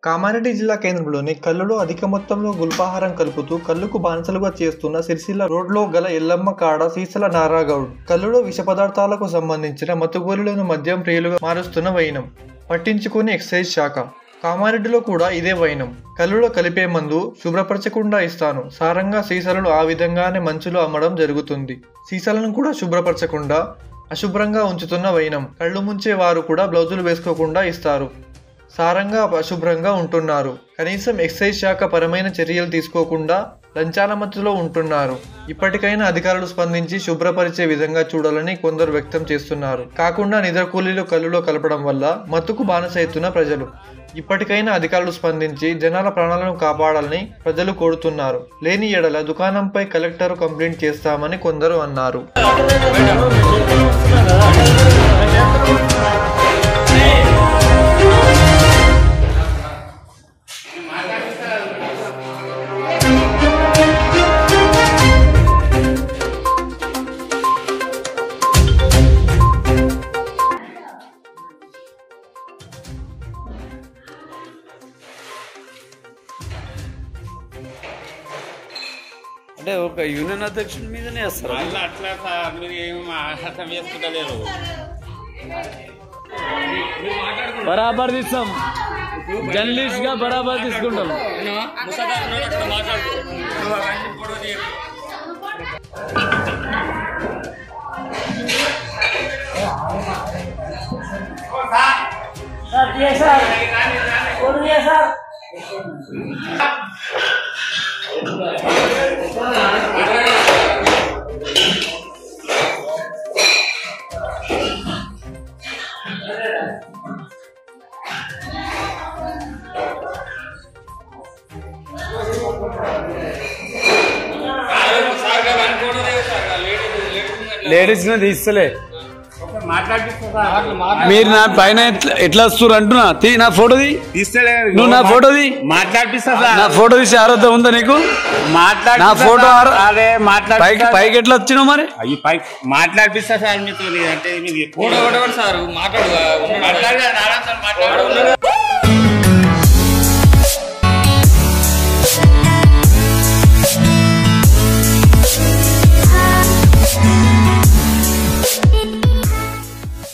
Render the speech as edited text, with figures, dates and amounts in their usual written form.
కామారెడ్డి జిల్లా కేంద్రంలోని కల్లులో అధిక మొత్తంలో గుల్పాహారం కలుపుతూ కల్లుకు బానిసలుగా చేస్తున్న సిరిసిల్ల రోడ్లో గల ఎల్లమ్మ కాడ సీసల నారాగౌడ్ కల్లులో విష పదార్థాలకు సంబంధించిన మత్తుగోలులను మద్యం ప్రియులుగా మారుస్తున్న వైనం పట్టించుకుని ఎక్సైజ్ శాఖ. కామారెడ్డిలో కూడా ఇదే వైనం. కల్లులో కలిపే మందు శుభ్రపరచకుండా ఇస్తాను సారంగా సీసాలను ఆ విధంగానే మంచులో అమ్మడం జరుగుతుంది. సీసాలను కూడా శుభ్రపరచకుండా అశుభ్రంగా ఉంచుతున్న వైనం. కళ్ళు ముంచే వారు కూడా బ్లౌజులు వేసుకోకుండా ఇస్తారు. సారంగా అశుభ్రంగా ఉంటున్నారు. కనీసం ఎక్సైజ్ శాఖ పరమైన చర్యలు తీసుకోకుండా లంచాల మధ్యలో ఉంటున్నారు. ఇప్పటికైనా అధికారులు స్పందించి శుభ్రపరిచే విధంగా చూడాలని కొందరు వ్యక్తం చేస్తున్నారు. కాకుండా నిద్ర కూలీలు కల్లులో కలపడం వల్ల మత్తుకు బానిసైతున్న ప్రజలు. ఇప్పటికైనా అధికారులు స్పందించి జనాల ప్రాణాలను కాపాడాలని ప్రజలు కోరుతున్నారు. లేని ఎడల దుకాణంపై కలెక్టర్ కంప్లైంట్ చేస్తామని కొందరు అన్నారు. అంటే ఒక యూనియన్ అధ్యక్షుడి మీదనే వస్తారు. అట్లా మీరు ఏమి అర్థం చేసుకుంటలేరు. బరాబర్ తీస్తాం, జర్నలిస్ట్ గా బరాబర్ తీసుకుంటాం. లేడీస్ తీస్తలే. మీరు నా పైన ఎట్లా వస్తారు అంటున్నా. నా ఫోటో తీస్తలే. నువ్వు నా ఫోటో మాట్లాడిపిస్తా. నా ఫోటో తీసి ఆరోగ్యం ఉందా నీకు? నా ఫోటో పైకి ఎట్లా వచ్చినావు మరి? మాట్లాడిపిస్తా సార్ మీతో. అంటే సార్ మాట్లాడు.